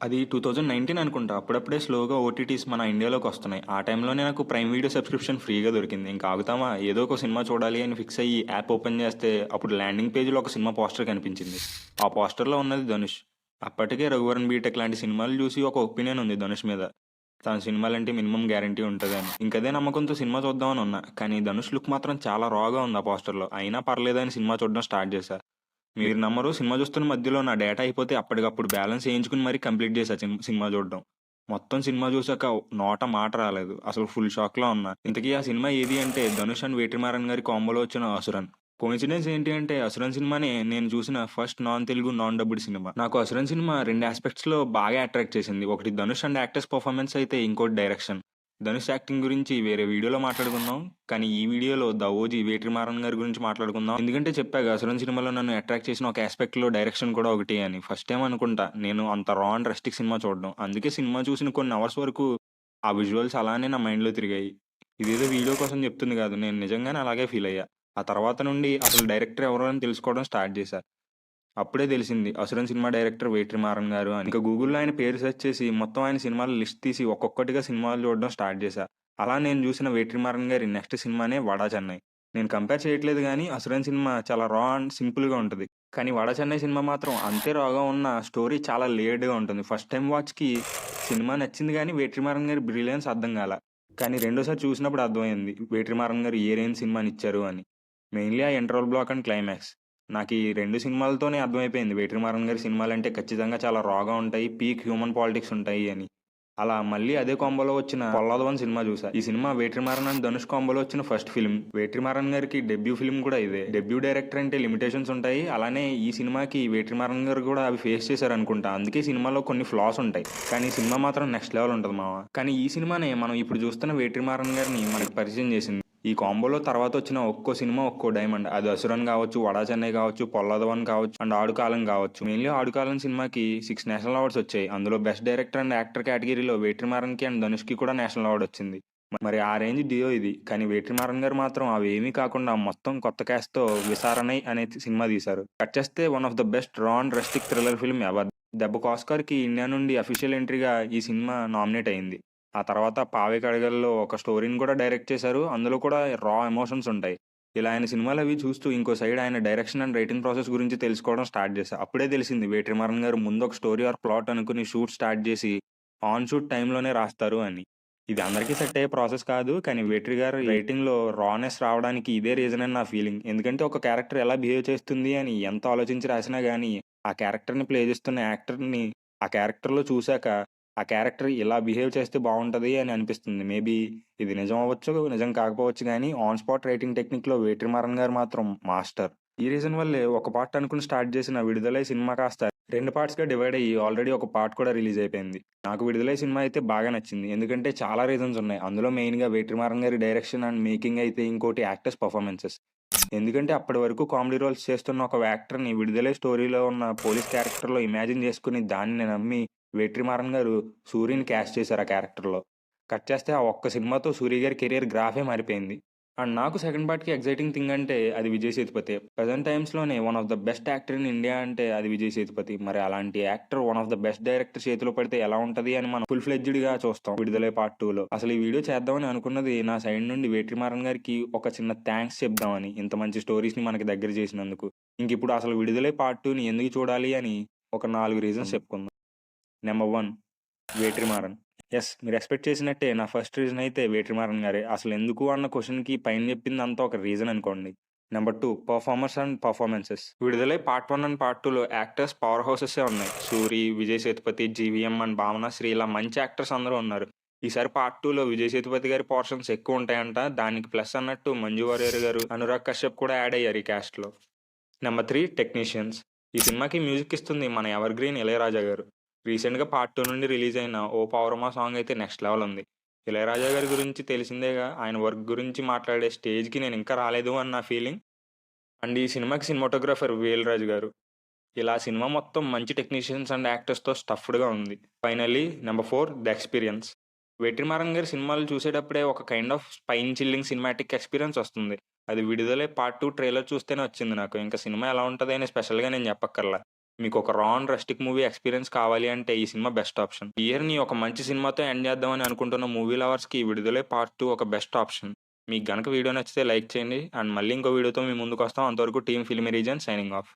అది 2019 అనుకుంటా. అప్పుడప్పుడే స్లోగా ఓటీటీస్ మన ఇండియాలోకొస్తున్నాయి. ఆ టైంలోనే నాకు ప్రైమ్ వీడియో సబ్స్క్రిప్షన్ ఫ్రీగా దొరికింది. ఇంక ఆగుతామా? ఏదో ఒక సినిమా చూడాలి అని ఫిక్స్ అయ్యి యాప్ ఓపెన్ చేస్తే అప్పుడు ల్యాండింగ్ పేజ్‌లో ఒక సినిమా పోస్టర్ కనిపించింది. ఆ పోస్టర్‌లో ఉన్నది ధనుష్. అప్పటికే 'రఘువరన్ బీటెక్' లాంటి సినిమాలు చూసి ఒక ఒపీనియన్ ఉంది ధనుష్ మీద. తన సినిమాలంటే మినిమమ్ గ్యారంటీ ఉంటదని. ఇంకదే నమ్మకంతో సినిమా చూద్దామని ఉన్నా. కానీ ధనుష్ లుక్ మాత్రం చాలా రా‌గా ఉంది ఆ పోస్టర్‌లో. అయినా పర్లేదని సినిమా చూడడం స్టార్ట్ చేశా. మీరు నమ్మరు, సినిమా చూస్తున్న మధ్యలో నా డేటా అయిపోతే అప్పటికప్పుడు బ్యాలెన్స్ ఏయించుకుని మరీ కంప్లీట్ చేశా సినిమా చూడడం. మొత్తం సినిమా చూసాక నోట మాట రాలేదు. అసలు ఫుల్ షాక్‌లో ఉన్నా. ఇంతకీ ఆ సినిమా ఏది అంటే 'ధనుష్ అండ్ వెట్రిమారన్' గారి కాంబోలో వచ్చిన 'అసురన్'. కోయిన్సిడెన్స్ ఏంటి అంటే 'అసురన్' సినిమానే నేను చూసిన first non Telugu, non dubbed cinema. నాకు 'అసురన్' సినిమా 2 యాస్పెక్ట్స్‌లో బాగా అట్రాక్ట్ చేసింది. ఒకటి ధనుష్ అండ్ యాక్టర్స్ పెర్ఫార్మన్స్ అయితే ఇంకోటి డైరెక్షన్. ధనుష్ యాక్టింగ్ గురించి వేరే వీడియోలో మాట్లాడుకుందాం. కానీ ఈ వీడియోలో 'ద ఓజీ' వేట్రిమారన్ గారి గురించి మాట్లాడుకుందాం. ఎందుకంటే చెప్పాగా 'అసురన్' సినిమాలో నన్ను అట్రాక్ట్ చేసిన ఒక యాస్పెక్ట్‌లో డైరెక్షన్ కూడా ఒకటి అని. ఫస్ట్ టైమ్ అనుకుంటా నేను అంత రా అండ్ రస్టిక్ సినిమా చూడడం. అందుకే సినిమా చూసిన కొన్ని అవర్స్ వరకు ఆ విజువల్స్ అలానే నా మైండ్‌లో తిరిగాయి. ఇదేదో వీడియో కోసం చెప్తుంది కాదు. నేను నిజంగానే అలాగే ఫీల్ అయ్యా. ఆ తర్వాత నుండి అసలు డైరెక్టర్ ఎవరు అని తెలుసుకోవడం స్టార్ట్ చేశా. అప్పుడే తెలిసింది 'అసురన్' సినిమా డైరెక్టర్ వేట్రిమారన్ గారు అని. ఇక గూగుల్‌లో ఆయన పేరు సెర్చ్ చేసి మొత్తం ఆయన సినిమాల లిస్ట్ తీసి ఒక్కొక్కటిగా సినిమాలు చూడడం స్టార్ట్ చేశా. అలా నేను చూసిన వేట్రిమారన్ గారి నెక్స్ట్ సినిమానే 'వడా చెన్నై'. నేను కంపేర్ చేయట్లేదు గానీ 'అసురన్' సినిమా చాలా రా అండ్ సింపుల్‌గా ఉంటది. కానీ 'వడా చెన్నై' సినిమా మాత్రం అంతే రాగా ఉన్న స్టోరీ చాలా లేయర్డ్‌గా ఉంటుంది. ఫస్ట్ టైమ్ వాచ్‌కి సినిమా నచ్చింది గానీ వేట్రిమారన్ గారి బ్రిలియన్స్ అర్థం కాల. కానీ రెండోసారి చూసినప్పుడు అర్థమైంది వేట్రిమారన్ గారు ఏ రేంజ్ సినిమానిచ్చారు అని. మెయిన్‌లీ ఆ ఇంటర్వల్ బ్లాక్ అండ్ క్లైమాక్స్. నాకీ 2 సినిమాలతోనే అర్థమైపోయింది 'వేట్రిమారన్' గారి సినిమాలంటే ఖచ్చితంగా చాలా రాగా ఉంటాయి. పీక్ హ్యూమన్ పాలిటిక్స్ ఉంటాయి అని. అలా మళ్ళీ అదే కాంబోలో వచ్చిన 'పొల్లాదవన్' సినిమా చూసా. ఈ సినిమా 'వేట్రిమారన్' అండ్ 'ధనుష్' కాంబోలో వచ్చిన ఫస్ట్ ఫిల్మ్. 'వేట్రిమారన్' గారికి డెబ్యూ ఫిల్మ్ కూడా ఇదే. డెబ్యూ డైరెక్టర్ అంటే లిమిటేషన్స్ ఉంటాయి. అలానే ఈ సినిమాకి 'వేట్రిమారన్' గారు కూడా అవి ఫేస్ చేశారనుకుంటా. అందుకే సినిమాలో కొన్ని ఫ్లాస్ ఉంటాయి. కానీ సినిమా మాత్రం నెక్స్ట్ లెవెల్ ఉంటది మామ. కానీ ఈ సినిమానే మనం ఇప్పుడు చూస్తున్న 'వేట్రిమారన్' గారిని మనకి పరిచయం చేసింది. ఈ కాంబోలో తర్వాతొచ్చిన ఒక్కో సినిమా ఒక్కో డైమండ్. అది 'అసురన్' గావచ్చు, 'వడా చెన్నై' గావచ్చు, 'పొల్లాదవన్' కావచ్చు అండ్ 'ఆడుకాలం' గావచ్చు. మెయిన్‌లీ 'ఆడుకాలం' సినిమాకి 6 నేషనల్ అవార్డ్స్ వచ్చాయి. అందులో బెస్ట్ డైరెక్టర్ అండ్ యాక్టర్ కేటగిరీలో 'వేట్రిమారన్‌కి' అండ్ 'ధనుష్‌కి' కూడా నేషనల్ అవార్డ్ వచ్చింది. మరి ఆ రేంజ్ డియో ఇది. కానీ 'వేట్రిమారన్' గారు మాత్రం అవేమీ కాకుండా మొత్తం కొత్త క్యాస్ట్‌తో 'విసారణై' అనే సినిమా తీశారు. కట్ చేస్తే వన్ ఆఫ్ ద బెస్ట్ రా and rustic thriller film ever. దెబ్బకు ఆస్కార్‌కి ఇండియా నుండి అఫీషియల్ ఎంట్రీగా ఈ సినిమా నామినేట్ అయింది. ఆ తర్వాత 'పావే కడగల్'లో ఒక స్టోరీని కూడా డైరెక్ట్ చేశారు. అందులో కూడా రా ఎమోషన్స్ ఉంటాయి. ఇలా ఆయన సినిమాలవి చూస్తూ ఇంకో సైడ్ ఆయన డైరెక్షన్ అండ్ రైటింగ్ ప్రాసెస్ గురించి తెలుసుకోవడం స్టార్ట్ చేశా. అప్పుడే తెలిసింది వేట్రిమారన్ గారు ముందు ఒక స్టోరీ ఆర్ ప్లాట్ అనుకుని షూట్ స్టార్ట్ చేసి, ఆన్ షూట్ టైమ్‌లోనే రాస్తారు అని. ఇది అందరికీ సెట్ అయ్యే ప్రాసెస్ కాదు. కానీ వేట్రి గారి రైటింగ్‌లో రానెస్ రావడానికి ఇదే రీజన్ అని నా ఫీలింగ్. ఎందుకంటే ఒక క్యారెక్టర్ ఎలా బిహేవ్ చేస్తుంది అని ఎంత ఆలోచించి రాసినా గానీ, ఆ క్యారెక్టర్‌ని ప్లే చేస్తున్న యాక్టర్‌ని ఆ క్యారెక్టర్‌లో చూసాక ఆ క్యారెక్టర్ ఇలా బిహేవ్ చేస్తే బావుంటది అని అనిపిస్తుంది. మేబీ ఇది నిజం అవ్వచ్చు, నిజం కాకపోవచ్చు గానీ, ఆన్ స్పాట్ రైటింగ్ టెక్నిక్‌లో 'వేట్రిమారన్' గారు మాత్రం మాస్టర్. ఈ రీజన్ వల్లే ఒక పార్ట్ అనుకుని స్టార్ట్ చేసిన 'విడుదలై' సినిమా కాస్త 2 పార్ట్స్‌గా డివైడ్ అయ్యి ఆల్రెడీ ఒక పార్ట్ కూడా రిలీజ్ అయిపోయింది. నాకు 'విడుదలై' సినిమా అయితే బాగా నచ్చింది. ఎందుకంటే చాలా రీజన్స్ ఉన్నాయి. అందులో మెయిన్‌గా 'వేట్రిమారన్' గారి డైరెక్షన్ అండ్ మేకింగ్ అయితే ఇంకోటి యాక్టర్స్ పెర్ఫార్మన్సెస్. ఎందుకంటే అప్పటి వరకు కామెడీ రోల్స్ చేస్తున్న ఒక యాక్టర్‌ని 'విడుదలై' స్టోరీలో ఉన్న పోలీస్ క్యారెక్టర్‌లో ఇమాజిన్ చేసుకొని దాన్ని నమ్మి 'వేట్రిమారన్' గారు సూరిని క్యాస్ట్ చేశారు ఆ క్యారెక్టర్‌లో. కట్ చేస్తే ఆ ఒక్క సినిమాతో సూరి గారి కెరియర్ గ్రాఫే మారిపోయింది. అండ్ నాకు సెకండ్ పార్ట్‌కి ఎక్సైటింగ్ థింగ్ అంటే అది విజయ్ సేతుపతే. ప్రెజెంట్ టైమ్స్‌లోనే one of the best actor in India అంటే అది విజయ్ సేతుపతి. మరి అలాంటి actor one of the best director చేతిలో పడితే ఎలా ఉంటది అని మనం ఫుల్ ఫ్లెడ్జ్డ్‌గా చూస్తాం 'విడుదలై పార్ట్ 2లో'. అసలు ఈ వీడియో చేద్దామని అనుకున్నది నా సైడ్ నుండి 'వేట్రిమారన్' గారికి ఒక చిన్న థాంక్స్ చెప్దామని. ఇంత మంచి స్టోరీస్‌ని మనకి దగ్గర చేసినందుకు. ఇంకిప్పుడు అసలు 'విడుదలై పార్ట్ 2'ని ఎందుకు చూడాలి అని ఒక 4 రీజన్స్ చెప్పుకుందాం. నంబర్ 1 వేట్రిమారన్. యెస్. మీరు ఎక్స్‌పెక్ట్ చేసినట్టే నా ఫస్ట్ రీజన్ అయితే వేట్రిమారన్ గారే. అసలెందుకు అన్న క్వెషన్‌కి పైన చెప్పిందంతా ఒక రీజన్ అనుకోండి. Number 2 performers and performances. విడుదలై పార్ట్ 1 అండ్ పార్ట్ 2లో యాక్టర్స్ పవర్ హౌసెసే ఉన్నాయి. సూరి, విజయ్ సేతుపతి, జీవీఎం అండ్ భావనాశ్రీ ఇలా మంచి యాక్టర్స్ అందరూ ఉన్నారు. ఈసారి పార్ట్ 2లో విజయ్ సేతుపతి గారి పోర్షన్స్ ఎక్కువుంటాయంట. దానికి ప్లస్ అన్నట్టు మంజు వారియర్ గారు, అనురాగ్ కశ్యప్ కూడా యాడ్ అయ్యారు ఈ క్యాస్ట్‌లో. Number 3 technicians. ఈ సినిమాకి మ్యూజిక్ ఇస్తుంది మన ఎవర్ గ్రీన్ ఇళయరాజా గారు. రీసెంట్‌గా పార్ట్ 2 నుండి రిలీజ్ అయిన 'ఓ పౌరమా' సాంగ్ అయితే నెక్స్ట్ లెవెల్ ఉంది. ఇళయరాజా గారి గురించి తెలిసిందేగా. ఆయన వర్క్ గురించి మాట్లాడే స్టేజ్‌కి నేను ఇంకా రాలేదు అని నా ఫీలింగ్. అండ్ ఈ సినిమాకి సినిమాటోగ్రాఫర్ వేల్‌రాజు గారు. ఇలా సినిమా మొత్తం మంచి టెక్నీషియన్స్ అండ్ యాక్టర్స్‌తో స్టఫ్డ్‌గా ఉంది. Finally number 4 the experience. Vetrimaran గారి సినిమాలు చూసేటప్పుడే ఒక kind of spine chilling cinematic experience వస్తుంది. అది విడుదలై పార్ట్ 2 ట్రైలర్ చూస్తేనే వచ్చింది నాకు. ఇంక సినిమా ఎలా ఉంటది అని స్పెషల్‌గా నేను చెప్పక్కర్లా. మీకు ఒక రా అండ్ రస్టిక్ మూవీ ఎక్స్‌పీరియన్స్ కావాలి అంటే ఈ సినిమా బెస్ట్ ఆప్షన్. ఇయర్‌ని ఒక మంచి సినిమాతో ఎండ్ చేద్దామని అనుకుంటున్న మూవీ లవర్స్‌కి ఈ విడుదలై పార్ట్ 2 ఒక బెస్ట్ ఆప్షన్. మీకు గనక వీడియో నచ్చితే లైక్ చేయండి. అండ్ మళ్ళీ ఇంకో వీడియోతో మీ ముందుకొస్తాం. అంతవరకు team filmy reason signing off.